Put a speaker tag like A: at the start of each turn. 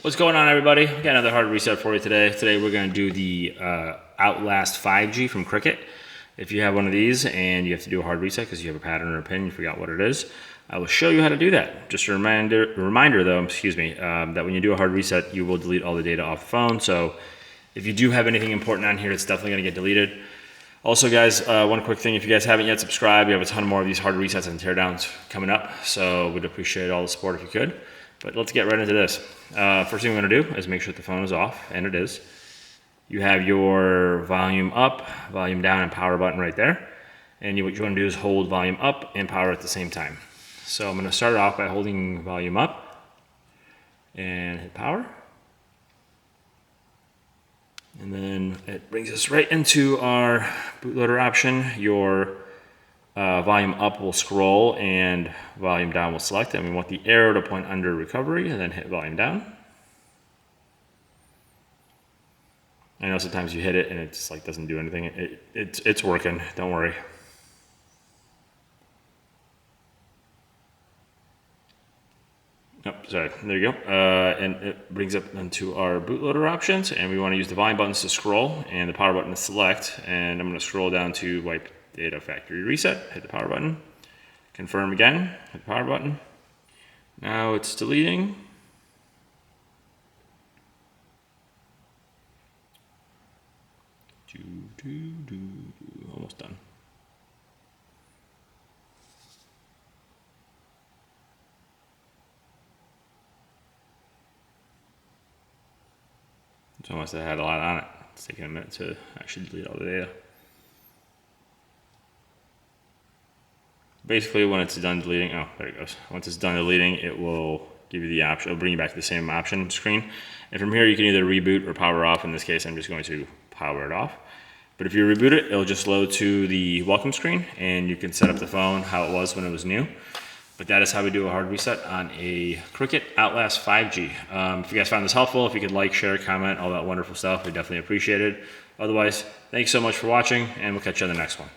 A: What's going on, everybody? We got another hard reset for you today. Today we're going to do the Outlast 5G from Cricket. If you have one of these and you have to do a hard reset because you have a pattern or a pin, you forgot what it is, I will show you how to do that. Just a reminder though, that when you do a hard reset, you will delete all the data off the phone. So if you do have anything important on here, it's definitely going to get deleted. Also, guys, one quick thing, if you guys haven't yet subscribed, we have a ton more of these hard resets and teardowns coming up, so we'd appreciate all the support if you could. But let's get right into this. First thing we're going to do is make sure that the phone is off, and it is. You have your volume up, volume down, and power button right there. And what you want to do is hold volume up and power at the same time. So I'm going to start it off by holding volume up and hit power. And then it brings us right into our bootloader option. Your volume up will scroll and volume down will select, and we want the arrow to point under recovery and then hit volume down. I know sometimes you hit it and it just like doesn't do anything. It's working, don't worry. Oh, sorry, there you go. And it brings up into our bootloader options, and we want to use the volume buttons to scroll and the power button to select. And I'm going to scroll down to wipe data factory reset, hit the power button, confirm again, hit the power button. Now it's deleting. Almost done. It's almost had a lot on it. It's taking a minute to actually delete all the data. Basically, when it's done deleting, oh, there it goes. Once it's done deleting, it will give you the option, it'll bring you back to the same option screen. And from here, you can either reboot or power off. In this case, I'm just going to power it off. But if you reboot it, it'll just load to the welcome screen, and you can set up the phone how it was when it was new. But that is how we do a hard reset on a Cricket Outlast 5G. If you guys found this helpful, if you could like, share, comment, all that wonderful stuff, we definitely appreciate it. Otherwise, thanks so much for watching, and we'll catch you on the next one.